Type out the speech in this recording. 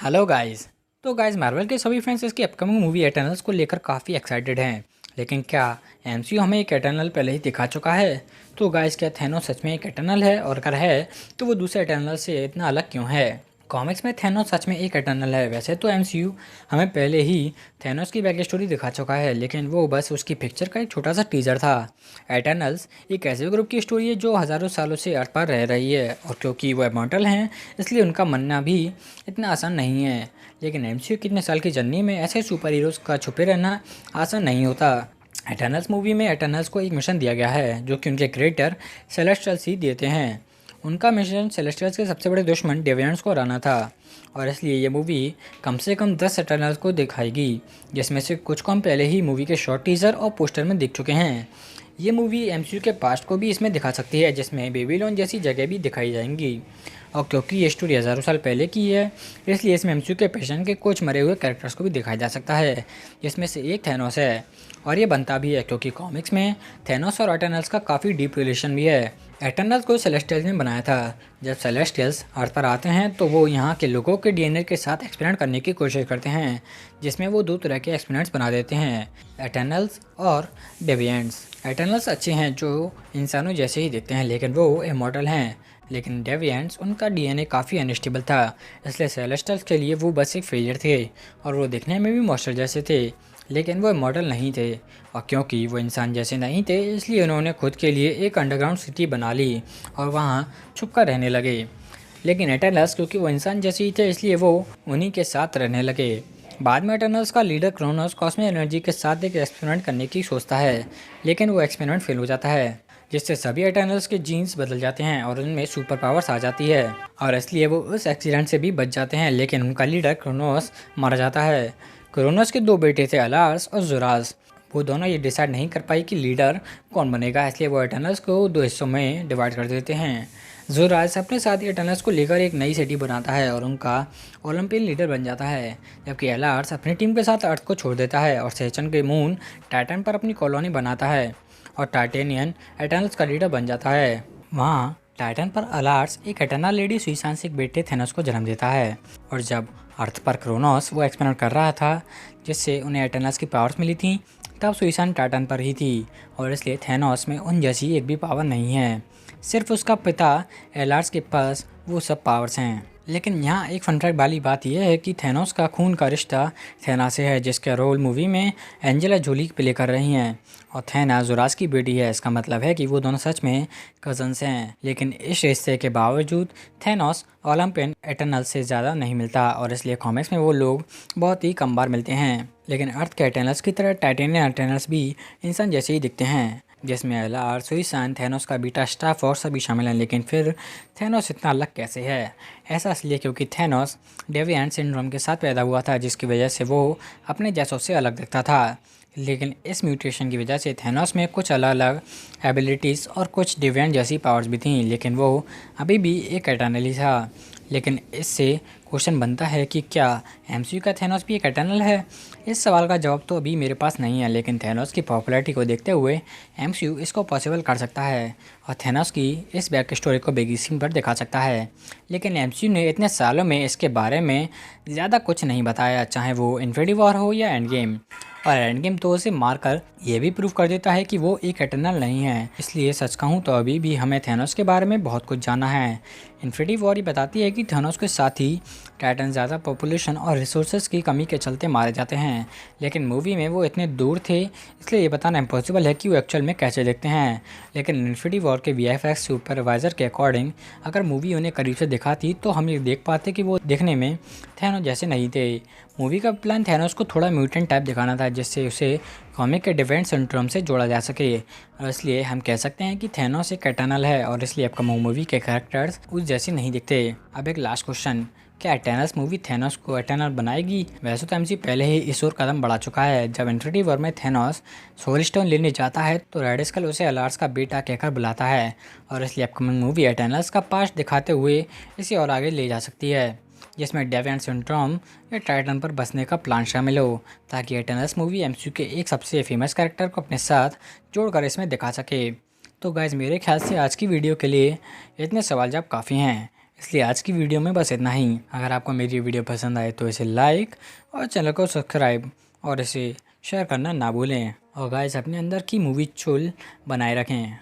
Hello guys. तो guys Marvel के सभी फैंस इसकी अपकमिंग मूवी एटर्नल्स को लेकर काफ़ी एक्साइटेड हैं। लेकिन क्या एमसीयू हमें एक एटर्नल पहले ही दिखा चुका है? तो गाइस क्या थैनोस सच में एक एटर्नल है, और अगर है तो वो दूसरे एटर्नल से इतना अलग क्यों है? कॉमिक्स में थैनोस सच में एक एटर्नल है। वैसे तो एमसीयू हमें पहले ही थैनोस की बैक स्टोरी दिखा चुका है, लेकिन वो बस उसकी पिक्चर का एक छोटा सा टीजर था। एटर्नल्स एक ऐसे ग्रुप की स्टोरी है जो हज़ारों सालों से अर्थ पर रह रही है, और क्योंकि वो इमॉर्टल हैं इसलिए उनका मरना भी इतना आसान नहीं है। लेकिन एमसीयू कितने साल की जर्नी में ऐसे सुपर हीरोज़ का छुपे रहना आसान नहीं होता। एटर्नल्स मूवी में एटर्नल्स को एक मिशन दिया गया है जो कि उनके क्रिएटर सेलेस्टियल्स ही देते हैं। उनका मिशन सेलेस्टियल्स के सबसे बड़े दुश्मन डेविएंट्स को हराना था, और इसलिए ये मूवी कम से कम 10 एटर्नल्स को दिखाएगी, जिसमें से कुछ को हम पहले ही मूवी के शॉर्ट टीज़र और पोस्टर में देख चुके हैं। ये मूवी एमसीयू के पास्ट को भी इसमें दिखा सकती है, जिसमें बेबीलोन जैसी जगह भी दिखाई जाएंगी। और क्योंकि ये स्टोरी हज़ारों साल पहले की है, इसलिए इसमें एमसीयू के पेशन के कुछ मरे हुए कैरेक्टर्स को भी दिखाया जा सकता है, जिसमें से एक थैनोस है। और ये बनता भी है क्योंकि कॉमिक्स में थैनोस और एटर्नल्स का काफ़ी डीप रिलेशन भी है। एटर्नल्स को सेलेस्टियल्स ने बनाया था। जब सेलेस्टियल्स अर्थ पर आते हैं तो वो यहाँ के लोगों के डीएनए के साथ एक्सपेरिमेंट करने की कोशिश करते हैं, जिसमें वो दो तरह के एक्सपेरिमेंट्स बना देते हैं, एटर्नल्स और डेविएंट्स। एटर्नल्स अच्छे हैं जो इंसानों जैसे ही दिखते हैं, लेकिन वो इमॉर्टल हैं। लेकिन डेविएंट्स उनका डीएनए काफ़ी अनस्टेबल था, इसलिए सेलेस्टियल्स के लिए वो बस एक फेलियर थे। और वो दिखने में भी मॉन्स्टर जैसे थे, लेकिन वो मॉडल नहीं थे। और क्योंकि वो इंसान जैसे नहीं थे, इसलिए उन्होंने खुद के लिए एक अंडरग्राउंड सिटी बना ली और वहाँ छुप कर रहने लगे। लेकिन एटर्नल्स क्योंकि वो इंसान जैसे ही थे, इसलिए वो उन्हीं के साथ रहने लगे। बाद में एटर्नल्स का लीडर क्रोनोस कॉस्मिक एनर्जी के साथ एक एक्सपेरिमेंट करने की सोचता है, लेकिन वो एक्सपेरिमेंट फेल हो जाता है, जिससे सभी एटर्नल्स के जीन्स बदल जाते हैं और उनमें सुपर पावर्स आ जाती है, और इसलिए वो उस एक्सीडेंट से भी बच जाते हैं। लेकिन उनका लीडर क्रोनोस मारा जाता है। क्रोनोस के दो बेटे थे, अलार्स और जुरास। वो दोनों ये डिसाइड नहीं कर पाई कि लीडर कौन बनेगा, इसलिए वो एटर्नल्स को दो हिस्सों में डिवाइड कर देते हैं। जोरास अपने साथ एटर्नल्स को लेकर एक नई सिटी बनाता है और उनका ओलंपियन लीडर बन जाता है, जबकि एलार्स अपनी टीम के साथ अर्थ को छोड़ देता है और सेचन के मून टाइटन पर अपनी कॉलोनी बनाता है, और टाइटेनियन एटर्नल्स का लीडर बन जाता है। वहाँ टाइटन पर अलार्स एक एटर्नल लेडी सुइसान से एक बेटे थेनोस को जन्म देता है। और जब अर्थ पर क्रोनोस वो एक्सपेरिमेंट कर रहा था जिससे उन्हें एटर्नल्स की पावर्स मिली थी, तब सुइसान टाइटन पर ही थी, और इसलिए थेनोस में उन जैसी एक भी पावर नहीं है। सिर्फ उसका पिता एलार्स के पास वो सब पावर्स हैं। लेकिन यहाँ एक फन फैक्ट वाली बात यह है कि थेनोस का खून का रिश्ता थेना से है, जिसका रोल मूवी में एंजेला जोली प्ले कर रही हैं, और थेना जोरास की बेटी है। इसका मतलब है कि वो दोनों सच में कजन्स हैं। लेकिन इस रिश्ते के बावजूद थेनोस ओलंपियन एटर्नल से ज़्यादा नहीं मिलता, और इसलिए कॉमिक्स में वो लोग बहुत ही कम बार मिलते हैं। लेकिन अर्थ के एटर्नल्स की तरह टाइटेनियन एटर्नल्स भी इंसान जैसे ही दिखते हैं, जिसमें एलार, सुइसान, थैनोस का बीटा स्टाफ और सभी शामिल हैं। लेकिन फिर थैनोस इतना अलग कैसे है? ऐसा इसलिए क्योंकि थैनोस डेविएंट सिंड्रोम के साथ पैदा हुआ था, जिसकी वजह से वो अपने जैसों से अलग दिखता था। लेकिन इस म्यूटेशन की वजह से थैनोस में कुछ अलग अलग एबिलिटीज़ और कुछ डेविएंट जैसी पावर्स भी थीं, लेकिन वो अभी भी एक एटर्नल ही था। लेकिन इससे क्वेश्चन बनता है कि क्या एमसीयू का थैनोस भी एक एटर्नल है? इस सवाल का जवाब तो अभी मेरे पास नहीं है, लेकिन थैनोस की पॉपुलैरिटी को देखते हुए एमसीयू इसको पॉसिबल कर सकता है और थैनोस की इस बैक स्टोरी को बिग स्क्रीन पर दिखा सकता है। लेकिन एमसीयू ने इतने सालों में इसके बारे में ज़्यादा कुछ नहीं बताया, चाहे वो इन्फिनिटी वॉर हो या एंड गेम। और एंड गेम तो उसे मारकर यह भी प्रूव कर देता है कि वो एक एटर्नल नहीं है। इसलिए सच कहूँ तो अभी भी हमें थैनोस के बारे में बहुत कुछ जानना है। इन्फिनिटी वॉर ही बताती है कि थैनोस के साथ ही टाइटन ज़्यादा पॉपुलेशन और रिसोर्सेज की कमी के चलते मारे जाते हैं, लेकिन मूवी में वो इतने दूर थे इसलिए ये बताना इम्पॉसिबल है कि वो एक्चुअल में कैसे दिखते हैं। लेकिन इन्फिनिटी वॉर के वीएफएक्स सुपरवाइज़र के अकॉर्डिंग अगर मूवी उन्हें करीब से दिखाती तो हम ये देख पाते कि वो दिखने में थैनोस जैसे नहीं थे। मूवी का प्लान थैनोस को थोड़ा म्यूटेंट टाइप दिखाना था, जिससे उसे कॉमिक के डिफरेंट सिंड्रोम से जोड़ा जा सके, और इसलिए हम कह सकते हैं कि थैनोस एक एटर्नल है, और इसलिए अपकमिंग मूवी के कैरेक्टर्स उस जैसे नहीं दिखते। अब एक लास्ट क्वेश्चन, क्या एटर्नल्स मूवी थैनोस को एटर्नल बनाएगी? वैसे तो एमसी पहले ही इस ओर कदम बढ़ा चुका है। जब इन्फिनिटी वॉर में थैनोस सोल स्टोन लेने जाता है तो रेड स्कल उसे अलार्स का बेटा कहकर बुलाता है, और इसलिए अपकमिंग मूवी एटर्नल्स का पास्ट दिखाते हुए इसे और आगे ले जा सकती है, जिसमें डेविएंट सिंड्रोम या टाइटन पर बसने का प्लान शामिल हो, ताकि एटर्नल्स मूवी एमसीयू के एक सबसे फेमस कैरेक्टर को अपने साथ जोड़कर इसमें दिखा सके। तो गाइज़ मेरे ख्याल से आज की वीडियो के लिए इतने सवाल जवाब काफ़ी हैं। इसलिए आज की वीडियो में बस इतना ही। अगर आपको मेरी वीडियो पसंद आए तो इसे लाइक और चैनल को सब्सक्राइब और इसे शेयर करना ना भूलें। और गाइस अपने अंदर की मूवी चुल बनाए रखें।